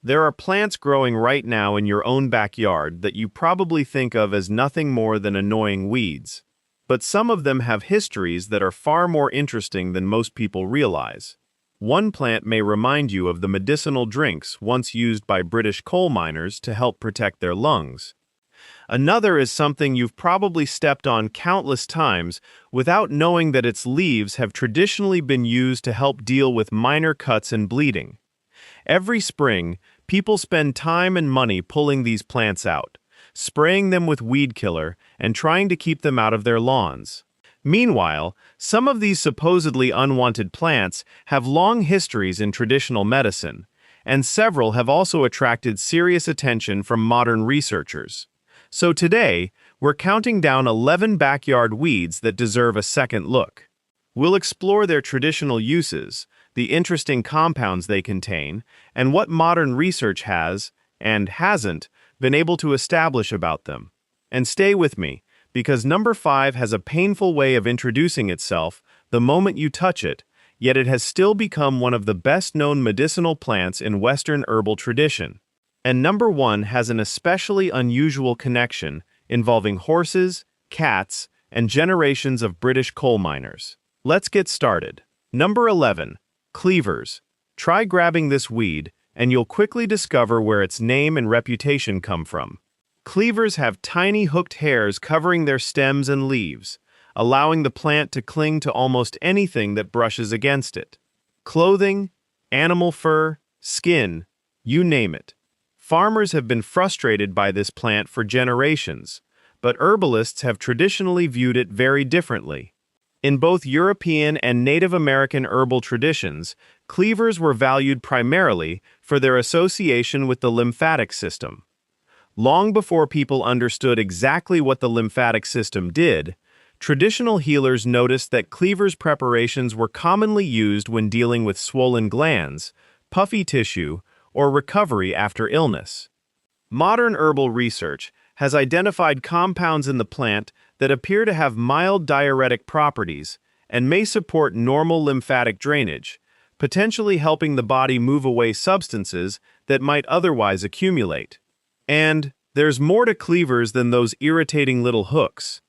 There are plants growing right now in your own backyard that you probably think of as nothing more than annoying weeds. But some of them have histories that are far more interesting than most people realize. One plant may remind you of the medicinal drinks once used by British coal miners to help protect their lungs. Another is something you've probably stepped on countless times without knowing that its leaves have traditionally been used to help deal with minor cuts and bleeding. Every spring, people spend time and money pulling these plants out, spraying them with weed killer, and trying to keep them out of their lawns. Meanwhile, some of these supposedly unwanted plants have long histories in traditional medicine, and several have also attracted serious attention from modern researchers. So today, we're counting down 11 backyard weeds that deserve a second look. We'll explore their traditional uses, the interesting compounds they contain, and what modern research has, and hasn't, been able to establish about them. And stay with me, because number 5 has a painful way of introducing itself the moment you touch it, yet it has still become one of the best-known medicinal plants in Western herbal tradition. And number 1 has an especially unusual connection involving horses, cats, and generations of British coal miners. Let's get started. Number 11. Cleavers. Try grabbing this weed, and you'll quickly discover where its name and reputation come from. Cleavers have tiny hooked hairs covering their stems and leaves, allowing the plant to cling to almost anything that brushes against it. Clothing, animal fur, skin, you name it. Farmers have been frustrated by this plant for generations, but herbalists have traditionally viewed it very differently. In both European and Native American herbal traditions, cleavers were valued primarily for their association with the lymphatic system. Long before people understood exactly what the lymphatic system did, traditional healers noticed that cleavers preparations were commonly used when dealing with swollen glands, puffy tissue, or recovery after illness. Modern herbal research has identified compounds in the plant that appear to have mild diuretic properties and may support normal lymphatic drainage, potentially helping the body move away substances that might otherwise accumulate. And there's more to cleavers than those irritating little hooks.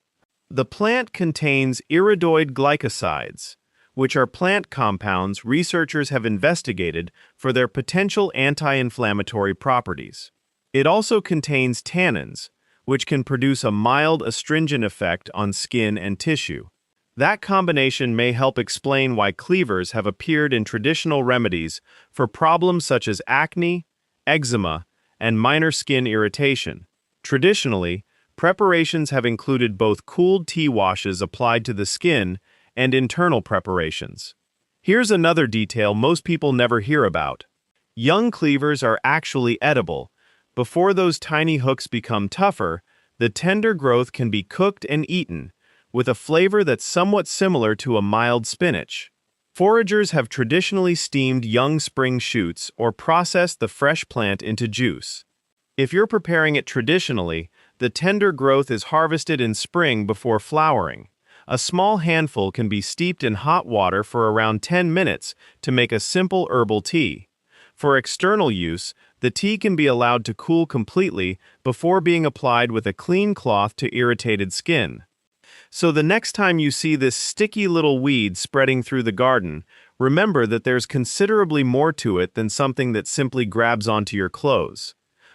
The plant contains iridoid glycosides, which are plant compounds researchers have investigated for their potential anti-inflammatory properties. It also contains tannins, which can produce a mild astringent effect on skin and tissue. That combination may help explain why cleavers have appeared in traditional remedies for problems such as acne, eczema, and minor skin irritation. Traditionally, preparations have included both cooled tea washes applied to the skin and internal preparations. Here's another detail most people never hear about. Young cleavers are actually edible. Before those tiny hooks become tougher, the tender growth can be cooked and eaten, with a flavor that's somewhat similar to a mild spinach. Foragers have traditionally steamed young spring shoots or processed the fresh plant into juice. If you're preparing it traditionally, the tender growth is harvested in spring before flowering. A small handful can be steeped in hot water for around 10 minutes to make a simple herbal tea. For external use, the tea can be allowed to cool completely before being applied with a clean cloth to irritated skin. So the next time you see this sticky little weed spreading through the garden, remember that there's considerably more to it than something that simply grabs onto your clothes.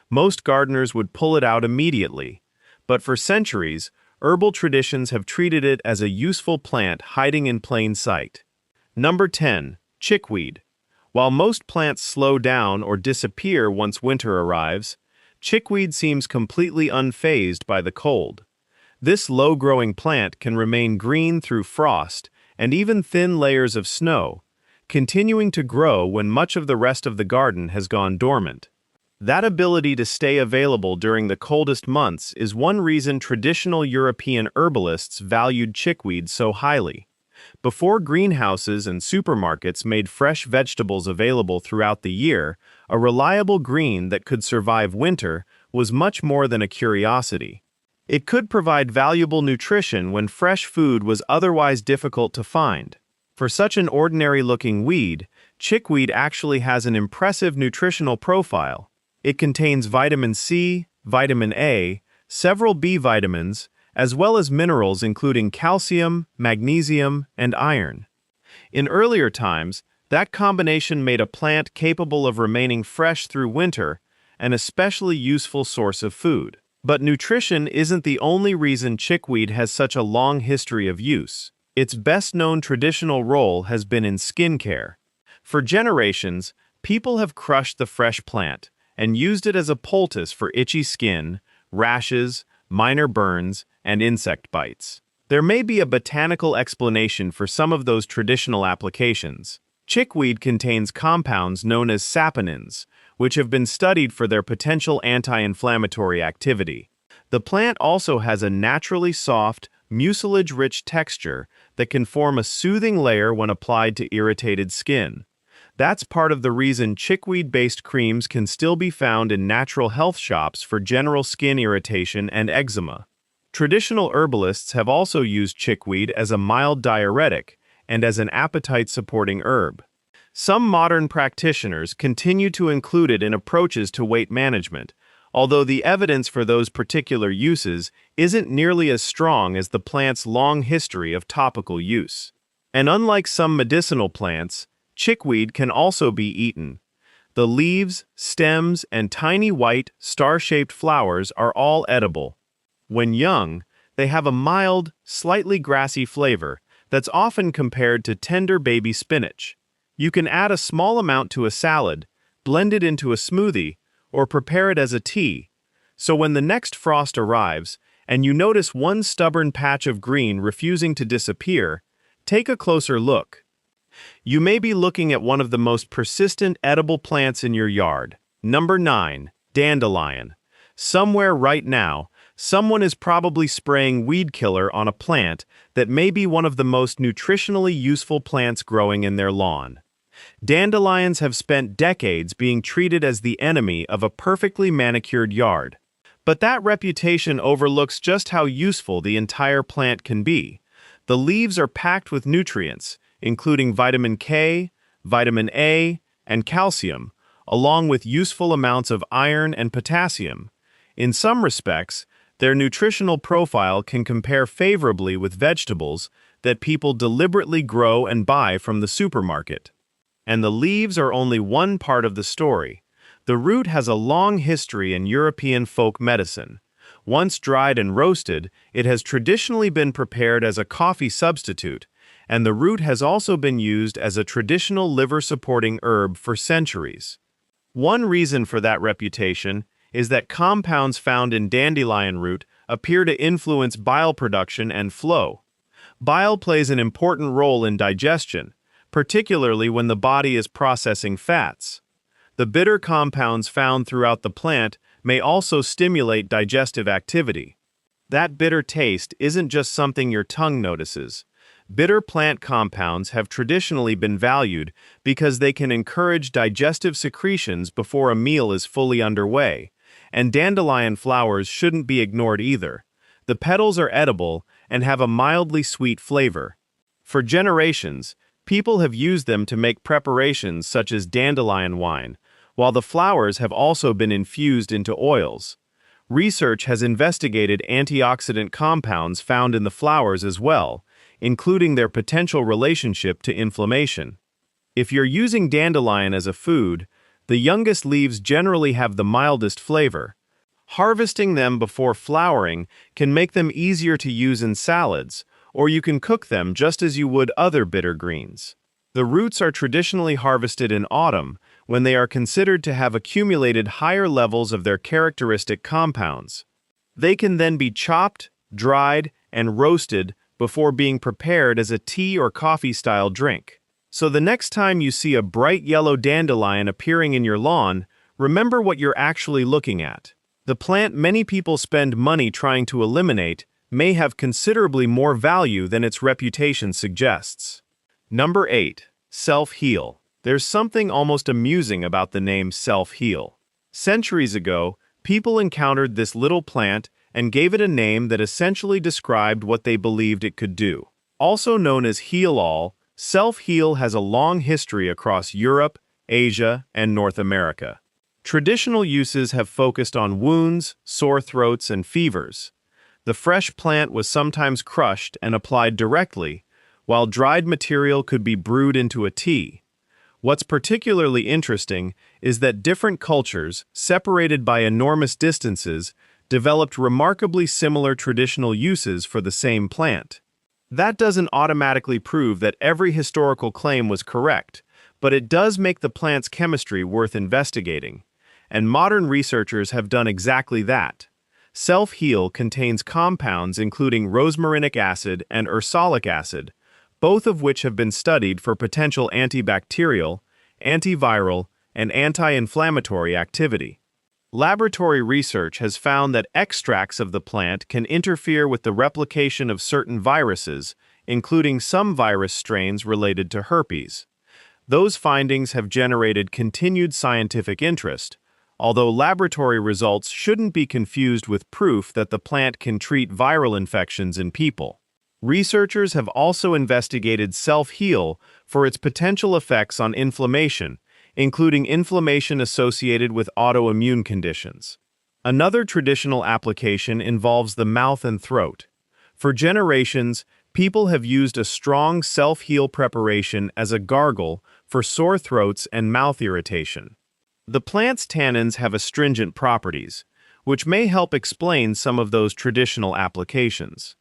Most gardeners would pull it out immediately, but for centuries, herbal traditions have treated it as a useful plant hiding in plain sight. Number 10. Chickweed. While most plants slow down or disappear once winter arrives, chickweed seems completely unfazed by the cold. This low-growing plant can remain green through frost and even thin layers of snow, continuing to grow when much of the rest of the garden has gone dormant. That ability to stay available during the coldest months is one reason traditional European herbalists valued chickweed so highly. Before greenhouses and supermarkets made fresh vegetables available throughout the year, a reliable green that could survive winter was much more than a curiosity. It could provide valuable nutrition when fresh food was otherwise difficult to find. For such an ordinary-looking weed, Chickweed actually has an impressive nutritional profile. It contains vitamin C, vitamin A, several B vitamins, as well as minerals including calcium, magnesium, and iron. In earlier times, that combination made a plant capable of remaining fresh through winter, an especially useful source of food. But nutrition isn't the only reason chickweed has such a long history of use. Its best-known traditional role has been in skincare. For generations, people have crushed the fresh plant and used it as a poultice for itchy skin, rashes, minor burns, and insect bites. There may be a botanical explanation for some of those traditional applications. Chickweed contains compounds known as saponins, which have been studied for their potential anti-inflammatory activity. The plant also has a naturally soft, mucilage-rich texture that can form a soothing layer when applied to irritated skin. That's part of the reason chickweed-based creams can still be found in natural health shops for general skin irritation and eczema. Traditional herbalists have also used chickweed as a mild diuretic and as an appetite-supporting herb. Some modern practitioners continue to include it in approaches to weight management, although the evidence for those particular uses isn't nearly as strong as the plant's long history of topical use. And unlike some medicinal plants, chickweed can also be eaten. The leaves, stems, and tiny white, star-shaped flowers are all edible. When young, they have a mild, slightly grassy flavor that's often compared to tender baby spinach. You can add a small amount to a salad, blend it into a smoothie, or prepare it as a tea. So when the next frost arrives, and you notice one stubborn patch of green refusing to disappear, take a closer look. You may be looking at one of the most persistent edible plants in your yard. Number 9. Dandelion. Somewhere right now, someone is probably spraying weed killer on a plant that may be one of the most nutritionally useful plants growing in their lawn. Dandelions have spent decades being treated as the enemy of a perfectly manicured yard. But that reputation overlooks just how useful the entire plant can be. The leaves are packed with nutrients, including vitamin K, vitamin A, and calcium, along with useful amounts of iron and potassium. In some respects, their nutritional profile can compare favorably with vegetables that people deliberately grow and buy from the supermarket. And the leaves are only one part of the story. The root has a long history in European folk medicine. Once dried and roasted, it has traditionally been prepared as a coffee substitute, and the root has also been used as a traditional liver-supporting herb for centuries. One reason for that reputation is that compounds found in dandelion root appear to influence bile production and flow. Bile plays an important role in digestion, particularly when the body is processing fats. The bitter compounds found throughout the plant may also stimulate digestive activity. That bitter taste isn't just something your tongue notices. Bitter plant compounds have traditionally been valued because they can encourage digestive secretions before a meal is fully underway, and dandelion flowers shouldn't be ignored either. The petals are edible and have a mildly sweet flavor. For generations, people have used them to make preparations such as dandelion wine, while the flowers have also been infused into oils. Research has investigated antioxidant compounds found in the flowers as well, including their potential relationship to inflammation. If you're using dandelion as a food, the youngest leaves generally have the mildest flavor. Harvesting them before flowering can make them easier to use in salads, or you can cook them just as you would other bitter greens. The roots are traditionally harvested in autumn, when they are considered to have accumulated higher levels of their characteristic compounds. They can then be chopped, dried, and roasted before being prepared as a tea or coffee-style drink. So the next time you see a bright yellow dandelion appearing in your lawn, remember what you're actually looking at. The plant many people spend money trying to eliminate may have considerably more value than its reputation suggests. Number 8. Self-heal. There's something almost amusing about the name self-heal. Centuries ago, people encountered this little plant and gave it a name that essentially described what they believed it could do. Also known as heal-all, Self-heal has a long history across Europe, Asia, and North America. Traditional uses have focused on wounds, sore throats, and fevers. The fresh plant was sometimes crushed and applied directly, while dried material could be brewed into a tea. What's particularly interesting is that different cultures, separated by enormous distances, developed remarkably similar traditional uses for the same plant. That doesn't automatically prove that every historical claim was correct, but it does make the plant's chemistry worth investigating. And modern researchers have done exactly that. Self-heal contains compounds including rosmarinic acid and ursolic acid, both of which have been studied for potential antibacterial, antiviral, and anti-inflammatory activity. Laboratory research has found that extracts of the plant can interfere with the replication of certain viruses, including some virus strains related to herpes. Those findings have generated continued scientific interest, although laboratory results shouldn't be confused with proof that the plant can treat viral infections in people. Researchers have also investigated self-heal for its potential effects on inflammation, including inflammation associated with autoimmune conditions. Another traditional application involves the mouth and throat. For generations, people have used a strong self-heal preparation as a gargle for sore throats and mouth irritation. The plant's tannins have astringent properties, which may help explain some of those traditional applications.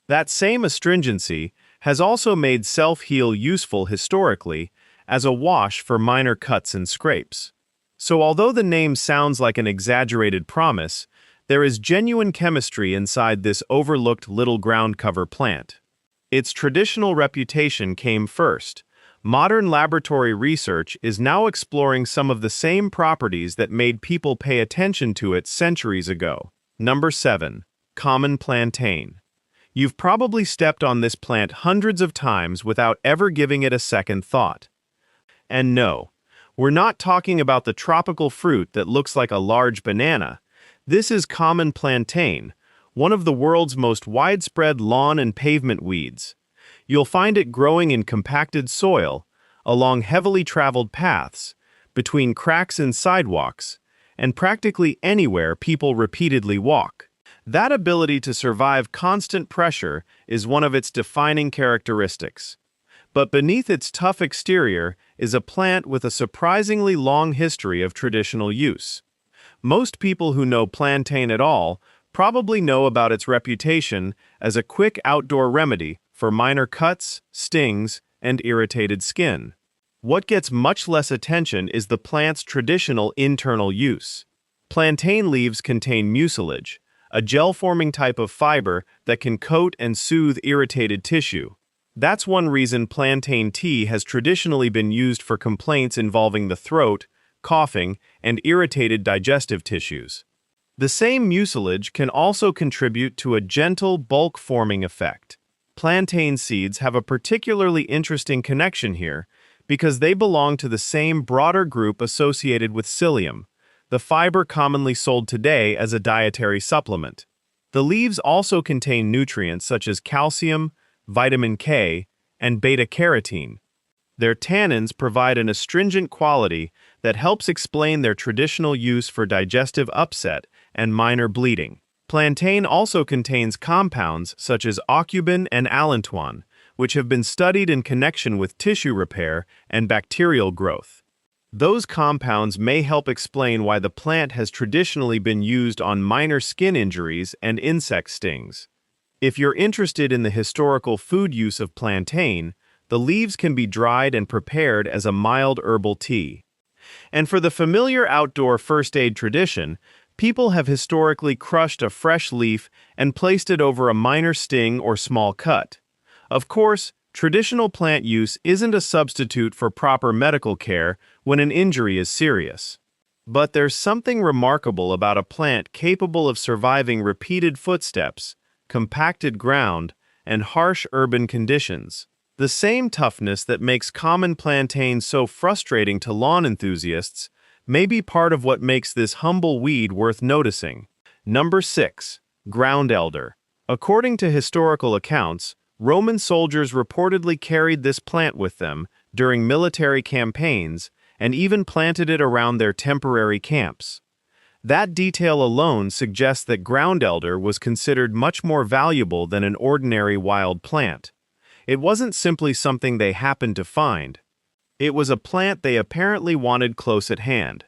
That same astringency has also made self-heal useful historically as a wash for minor cuts and scrapes. So although the name sounds like an exaggerated promise, there is genuine chemistry inside this overlooked little ground cover plant. Its traditional reputation came first. Modern laboratory research is now exploring some of the same properties that made people pay attention to it centuries ago. Number 7. Common plantain. You've probably stepped on this plant hundreds of times without ever giving it a second thought. And no, we're not talking about the tropical fruit that looks like a large banana. This is common plantain, one of the world's most widespread lawn and pavement weeds. You'll find it growing in compacted soil, along heavily traveled paths, between cracks in sidewalks, and practically anywhere people repeatedly walk. That ability to survive constant pressure is one of its defining characteristics. But beneath its tough exterior is a plant with a surprisingly long history of traditional use. Most people who know plantain at all probably know about its reputation as a quick outdoor remedy for minor cuts, stings, and irritated skin. What gets much less attention is the plant's traditional internal use. Plantain leaves contain mucilage, a gel-forming type of fiber that can coat and soothe irritated tissue. That's one reason plantain tea has traditionally been used for complaints involving the throat, coughing, and irritated digestive tissues. The same mucilage can also contribute to a gentle bulk-forming effect. Plantain seeds have a particularly interesting connection here because they belong to the same broader group associated with psyllium, the fiber commonly sold today as a dietary supplement. The leaves also contain nutrients such as calcium, vitamin K, and beta-carotene. Their tannins provide an astringent quality that helps explain their traditional use for digestive upset and minor bleeding. Plantain also contains compounds such as aucubin and allantoin, which have been studied in connection with tissue repair and bacterial growth. Those compounds may help explain why the plant has traditionally been used on minor skin injuries and insect stings. If you're interested in the historical food use of plantain, the leaves can be dried and prepared as a mild herbal tea. And for the familiar outdoor first aid tradition, people have historically crushed a fresh leaf and placed it over a minor sting or small cut. Of course, traditional plant use isn't a substitute for proper medical care when an injury is serious. But there's something remarkable about a plant capable of surviving repeated footsteps, compacted ground, and harsh urban conditions. The same toughness that makes common plantain so frustrating to lawn enthusiasts may be part of what makes this humble weed worth noticing. Number 6. Ground elder. According to historical accounts, Roman soldiers reportedly carried this plant with them during military campaigns and even planted it around their temporary camps. That detail alone suggests that ground elder was considered much more valuable than an ordinary wild plant. It wasn't simply something they happened to find. It was a plant they apparently wanted close at hand.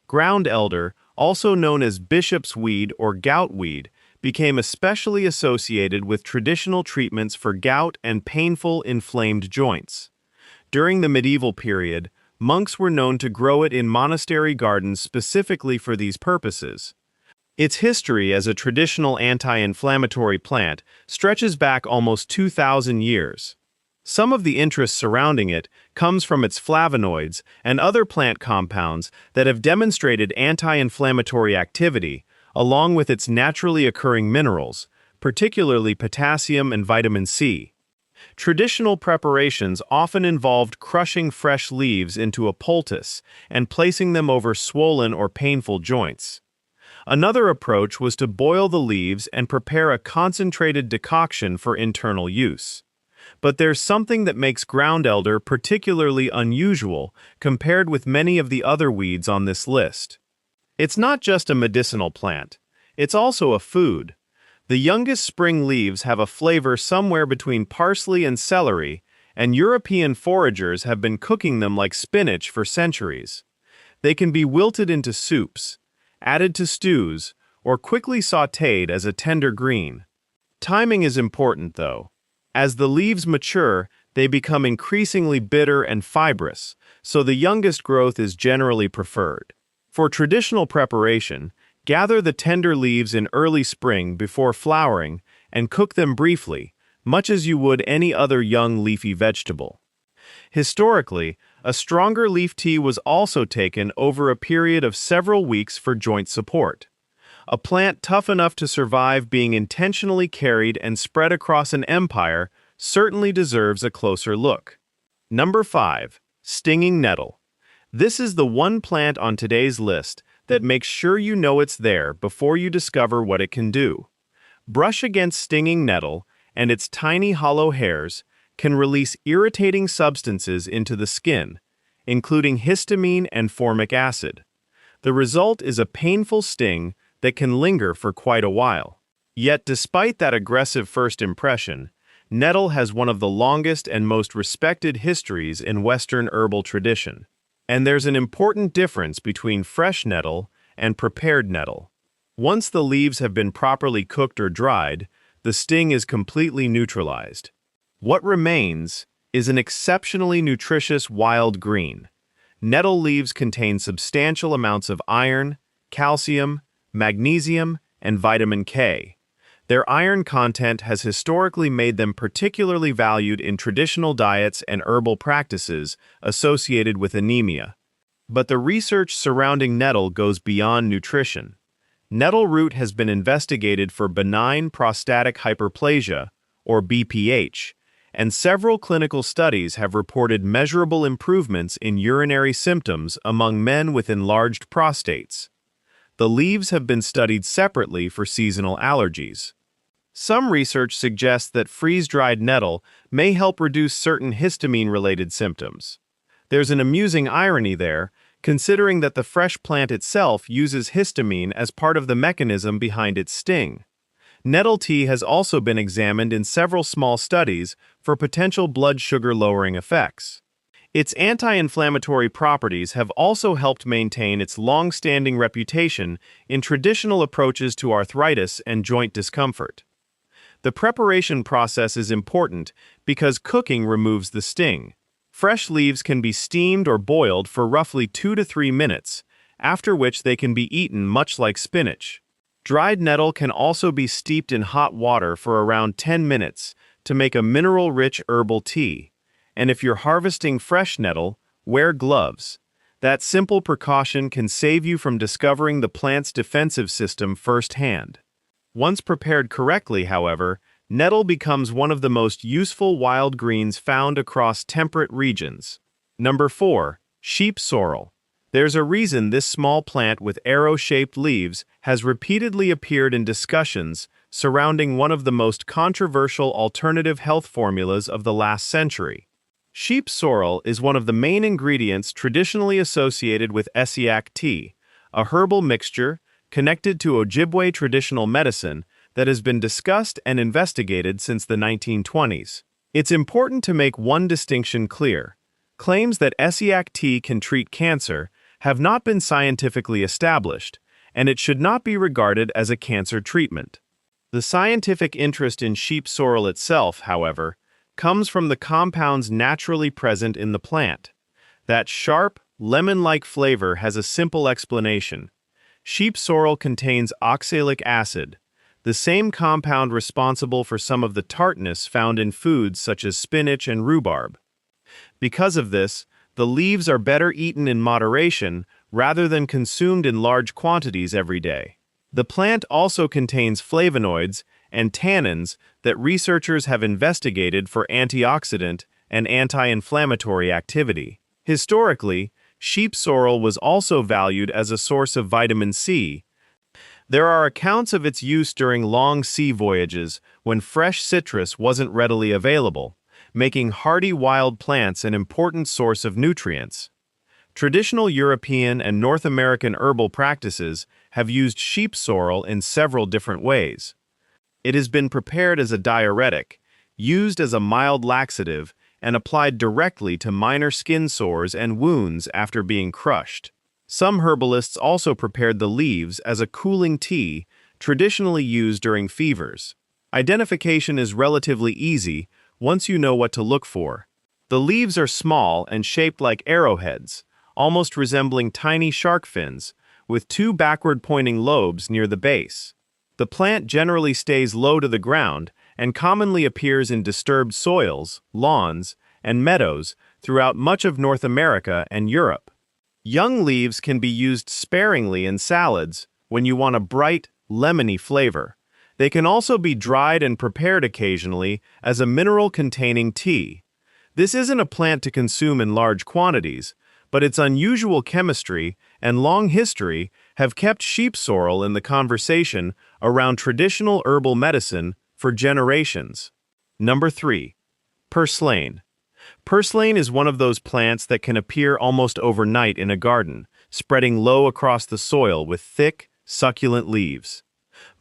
Ground elder, also known as bishop's weed or gout weed, became especially associated with traditional treatments for gout and painful, inflamed joints. During the medieval period, monks were known to grow it in monastery gardens specifically for these purposes. Its history as a traditional anti-inflammatory plant stretches back almost 2,000 years. Some of the interest surrounding it comes from its flavonoids and other plant compounds that have demonstrated anti-inflammatory activity, along with its naturally occurring minerals, particularly potassium and vitamin C. Traditional preparations often involved crushing fresh leaves into a poultice and placing them over swollen or painful joints. Another approach was to boil the leaves and prepare a concentrated decoction for internal use. But there's something that makes ground elder particularly unusual compared with many of the other weeds on this list. It's not just a medicinal plant, it's also a food. The youngest spring leaves have a flavor somewhere between parsley and celery, and European foragers have been cooking them like spinach for centuries. They can be wilted into soups, added to stews, or quickly sautéed as a tender green. Timing is important, though. As the leaves mature, they become increasingly bitter and fibrous, so the youngest growth is generally preferred. For traditional preparation, gather the tender leaves in early spring before flowering and cook them briefly, much as you would any other young leafy vegetable. Historically, a stronger leaf tea was also taken over a period of several weeks for joint support. A plant tough enough to survive being intentionally carried and spread across an empire certainly deserves a closer look. Number 5. Stinging nettle. This is the one plant on today's list that makes sure you know it's there before you discover what it can do. Brush against stinging nettle, and its tiny hollow hairs can release irritating substances into the skin, including histamine and formic acid. The result is a painful sting that can linger for quite a while. Yet despite that aggressive first impression, nettle has one of the longest and most respected histories in Western herbal tradition. And there's an important difference between fresh nettle and prepared nettle. Once the leaves have been properly cooked or dried, the sting is completely neutralized. What remains is an exceptionally nutritious wild green. Nettle leaves contain substantial amounts of iron, calcium, magnesium, and vitamin K. Their iron content has historically made them particularly valued in traditional diets and herbal practices associated with anemia. But the research surrounding nettle goes beyond nutrition. Nettle root has been investigated for benign prostatic hyperplasia, or BPH, and several clinical studies have reported measurable improvements in urinary symptoms among men with enlarged prostates. The leaves have been studied separately for seasonal allergies. Some research suggests that freeze-dried nettle may help reduce certain histamine-related symptoms. There's an amusing irony there, considering that the fresh plant itself uses histamine as part of the mechanism behind its sting. Nettle tea has also been examined in several small studies for potential blood sugar-lowering effects. Its anti-inflammatory properties have also helped maintain its long-standing reputation in traditional approaches to arthritis and joint discomfort. The preparation process is important because cooking removes the sting. Fresh leaves can be steamed or boiled for roughly 2 to 3 minutes, after which they can be eaten much like spinach. Dried nettle can also be steeped in hot water for around 10 minutes to make a mineral-rich herbal tea. And if you're harvesting fresh nettle, wear gloves. That simple precaution can save you from discovering the plant's defensive system firsthand. Once prepared correctly, however, nettle becomes one of the most useful wild greens found across temperate regions. Number 4. Sheep sorrel. There's a reason this small plant with arrow-shaped leaves has repeatedly appeared in discussions surrounding one of the most controversial alternative health formulas of the last century. Sheep sorrel is one of the main ingredients traditionally associated with Essiac tea, a herbal mixture connected to Ojibwe traditional medicine that has been discussed and investigated since the 1920s. It's important to make one distinction clear. Claims that Essiac tea can treat cancer have not been scientifically established, and it should not be regarded as a cancer treatment. The scientific interest in sheep sorrel itself, however, comes from the compounds naturally present in the plant. That sharp, lemon-like flavor has a simple explanation. Sheep sorrel contains oxalic acid, the same compound responsible for some of the tartness found in foods such as spinach and rhubarb. Because of this, the leaves are better eaten in moderation rather than consumed in large quantities every day. The plant also contains flavonoids and tannins that researchers have investigated for antioxidant and anti-inflammatory activity. Historically, sheep sorrel was also valued as a source of vitamin C. There are accounts of its use during long sea voyages when fresh citrus wasn't readily available, making hardy wild plants an important source of nutrients. Traditional European and North American herbal practices have used sheep sorrel in several different ways. It has been prepared as a diuretic, used as a mild laxative, and applied directly to minor skin sores and wounds after being crushed. Some herbalists also prepared the leaves as a cooling tea, traditionally used during fevers. Identification is relatively easy once you know what to look for. The leaves are small and shaped like arrowheads, almost resembling tiny shark fins, with two backward-pointing lobes near the base. The plant generally stays low to the ground and commonly appears in disturbed soils, lawns, and meadows throughout much of North America and Europe. Young leaves can be used sparingly in salads when you want a bright, lemony flavor. They can also be dried and prepared occasionally as a mineral-containing tea. This isn't a plant to consume in large quantities, but its unusual chemistry and long history have kept sheep sorrel in the conversation around traditional herbal medicine for generations. Number 3. Purslane. Purslane is one of those plants that can appear almost overnight in a garden, spreading low across the soil with thick, succulent leaves.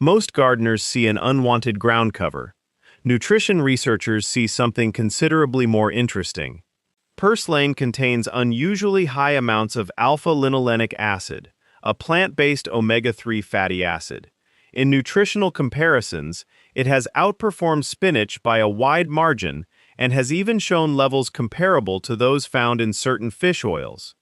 Most gardeners see an unwanted ground cover. Nutrition researchers see something considerably more interesting. Purslane contains unusually high amounts of alpha-linolenic acid, a plant-based omega-3 fatty acid. In nutritional comparisons, it has outperformed spinach by a wide margin and has even shown levels comparable to those found in certain fish oils.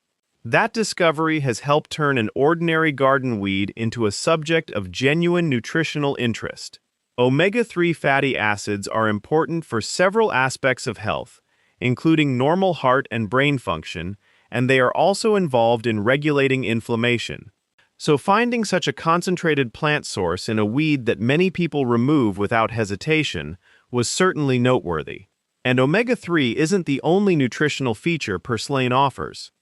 That discovery has helped turn an ordinary garden weed into a subject of genuine nutritional interest. Omega-3 fatty acids are important for several aspects of health, including normal heart and brain function, and they are also involved in regulating inflammation. So finding such a concentrated plant source in a weed that many people remove without hesitation was certainly noteworthy. And omega-3 isn't the only nutritional feature purslane offers.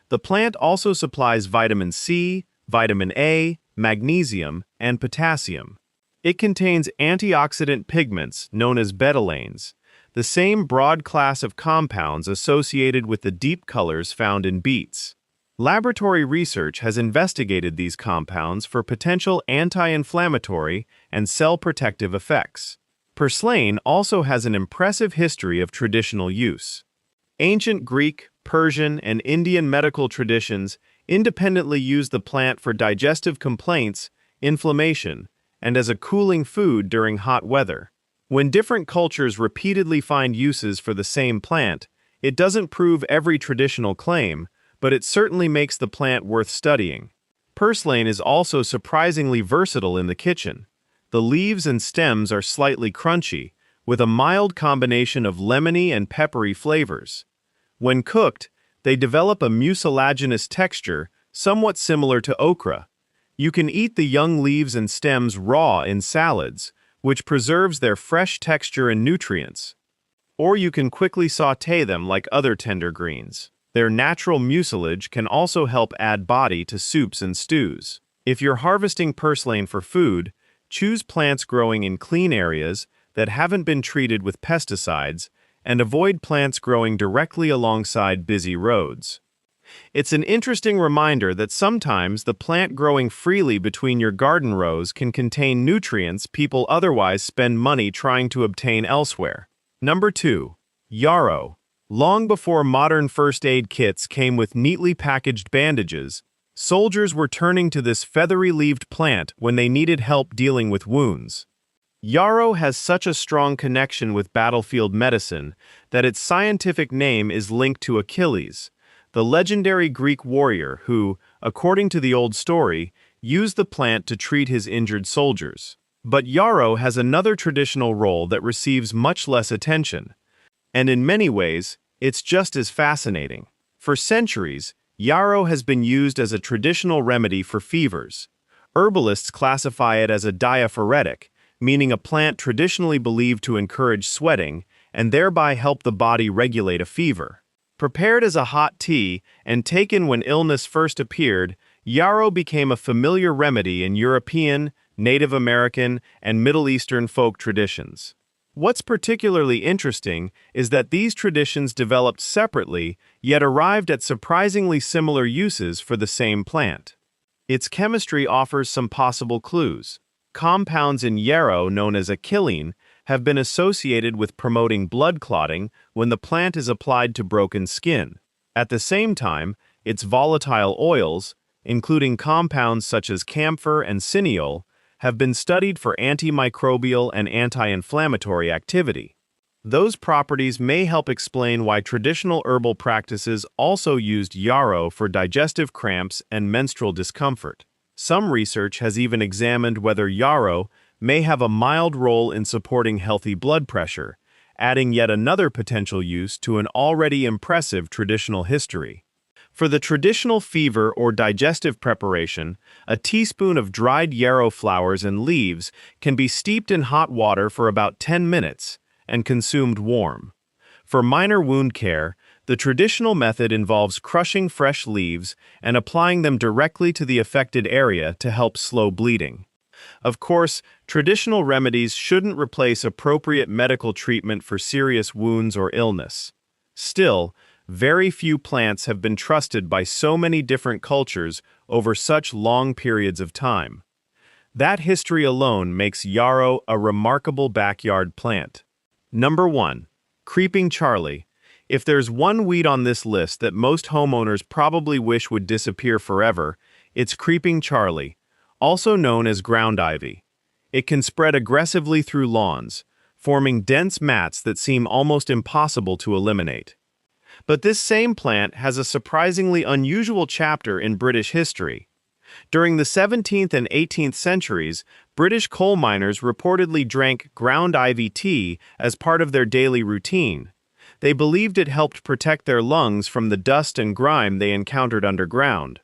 The plant also supplies vitamin C, vitamin A, magnesium, and potassium. It contains antioxidant pigments known as betalains, the same broad class of compounds associated with the deep colors found in beets. Laboratory research has investigated these compounds for potential anti-inflammatory and cell-protective effects. Purslane also has an impressive history of traditional use. Ancient Greek, Persian, and Indian medical traditions independently used the plant for digestive complaints, inflammation, and as a cooling food during hot weather. When different cultures repeatedly find uses for the same plant, it doesn't prove every traditional claim, but it certainly makes the plant worth studying. Purslane is also surprisingly versatile in the kitchen. The leaves and stems are slightly crunchy, with a mild combination of lemony and peppery flavors. When cooked, they develop a mucilaginous texture somewhat similar to okra. You can eat the young leaves and stems raw in salads, which preserves their fresh texture and nutrients. Or you can quickly sauté them like other tender greens. Their natural mucilage can also help add body to soups and stews. If you're harvesting purslane for food, Choose plants growing in clean areas that haven't been treated with pesticides, and avoid plants growing directly alongside busy roads. It's an interesting reminder that sometimes the plant growing freely between your garden rows can contain nutrients people otherwise spend money trying to obtain elsewhere. Number 2. Yarrow. Long before modern first aid kits came with neatly packaged bandages, soldiers were turning to this feathery-leaved plant when they needed help dealing with wounds. Yarrow has such a strong connection with battlefield medicine that its scientific name is linked to Achilles, the legendary Greek warrior who, according to the old story, used the plant to treat his injured soldiers. But yarrow has another traditional role that receives much less attention, and in many ways, it's just as fascinating. For centuries, yarrow has been used as a traditional remedy for fevers. Herbalists classify it as a diaphoretic, meaning a plant traditionally believed to encourage sweating and thereby help the body regulate a fever. Prepared as a hot tea and taken when illness first appeared, yarrow became a familiar remedy in European, Native American, and Middle Eastern folk traditions. What's particularly interesting is that these traditions developed separately, yet arrived at surprisingly similar uses for the same plant. Its chemistry offers some possible clues. Compounds in yarrow known as achillene have been associated with promoting blood clotting when the plant is applied to broken skin. At the same time, its volatile oils, including compounds such as camphor and cineol, have been studied for antimicrobial and anti-inflammatory activity. Those properties may help explain why traditional herbal practices also used yarrow for digestive cramps and menstrual discomfort. Some research has even examined whether yarrow may have a mild role in supporting healthy blood pressure, adding yet another potential use to an already impressive traditional history. For the traditional fever or digestive preparation, a teaspoon of dried yarrow flowers and leaves can be steeped in hot water for about 10 minutes and consumed warm. For minor wound care, the traditional method involves crushing fresh leaves and applying them directly to the affected area to help slow bleeding. Of course, traditional remedies shouldn't replace appropriate medical treatment for serious wounds or illness. Still, very few plants have been trusted by so many different cultures over such long periods of time. That history alone makes yarrow a remarkable backyard plant. Number 1. Creeping Charlie. If there's one weed on this list that most homeowners probably wish would disappear forever, it's Creeping Charlie, also known as ground ivy. It can spread aggressively through lawns, forming dense mats that seem almost impossible to eliminate. But this same plant has a surprisingly unusual chapter in British history. During the 17th and 18th centuries, British coal miners reportedly drank ground ivy tea as part of their daily routine. They believed it helped protect their lungs from the dust and grime they encountered underground.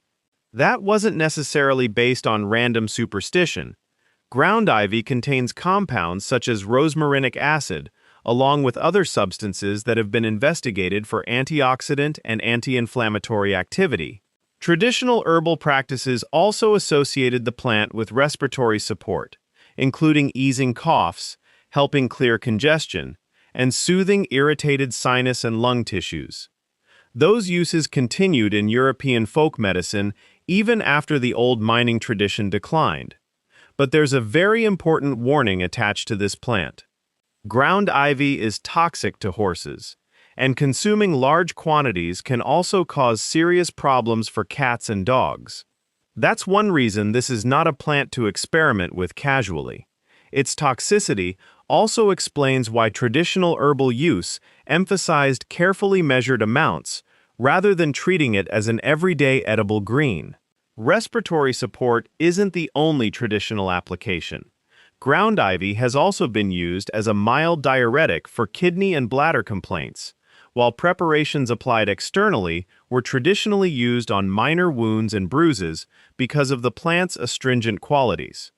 That wasn't necessarily based on random superstition. Ground ivy contains compounds such as rosmarinic acid, along with other substances that have been investigated for antioxidant and anti-inflammatory activity. Traditional herbal practices also associated the plant with respiratory support, including easing coughs, helping clear congestion, and soothing irritated sinus and lung tissues. Those uses continued in European folk medicine even after the old mining tradition declined. But there's a very important warning attached to this plant. Ground ivy is toxic to horses, and consuming large quantities can also cause serious problems for cats and dogs. That's one reason this is not a plant to experiment with casually. Its toxicity also explains why traditional herbal use emphasized carefully measured amounts rather than treating it as an everyday edible green. Respiratory support isn't the only traditional application. Ground ivy has also been used as a mild diuretic for kidney and bladder complaints, while preparations applied externally were traditionally used on minor wounds and bruises because of the plant's astringent qualities.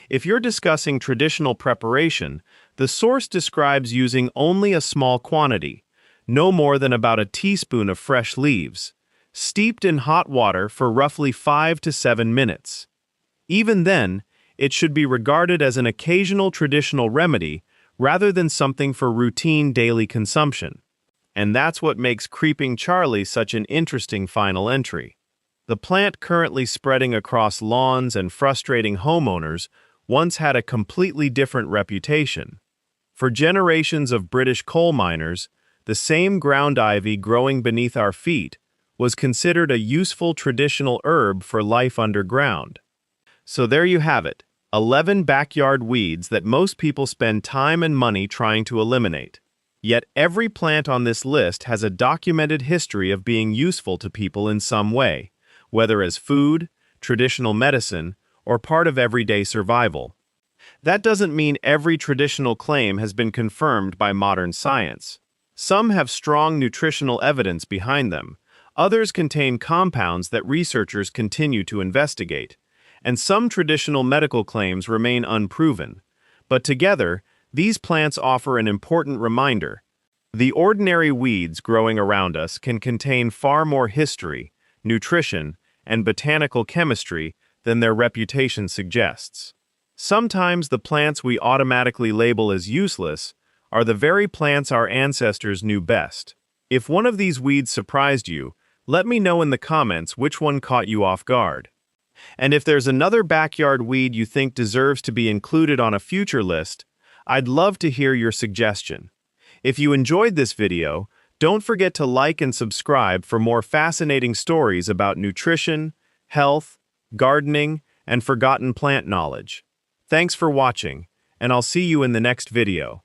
If you're discussing traditional preparation, the source describes using only a small quantity, no more than about a teaspoon of fresh leaves, steeped in hot water for roughly 5 to 7 minutes. Even then, It should be regarded as an occasional traditional remedy rather than something for routine daily consumption. And that's what makes Creeping Charlie such an interesting final entry. The plant currently spreading across lawns and frustrating homeowners once had a completely different reputation. For generations of British coal miners, the same ground ivy growing beneath our feet was considered a useful traditional herb for life underground. So there you have it, 11 backyard weeds that most people spend time and money trying to eliminate. Yet every plant on this list has a documented history of being useful to people in some way, whether as food, traditional medicine, or part of everyday survival. That doesn't mean every traditional claim has been confirmed by modern science. Some have strong nutritional evidence behind them, others contain compounds that researchers continue to investigate, and some traditional medical claims remain unproven. But together, these plants offer an important reminder. The ordinary weeds growing around us can contain far more history, nutrition, and botanical chemistry than their reputation suggests. Sometimes the plants we automatically label as useless are the very plants our ancestors knew best. If one of these weeds surprised you, let me know in the comments which one caught you off guard. And if there's another backyard weed you think deserves to be included on a future list, I'd love to hear your suggestion. If you enjoyed this video, don't forget to like and subscribe for more fascinating stories about nutrition, health, gardening, and forgotten plant knowledge. Thanks for watching, and I'll see you in the next video.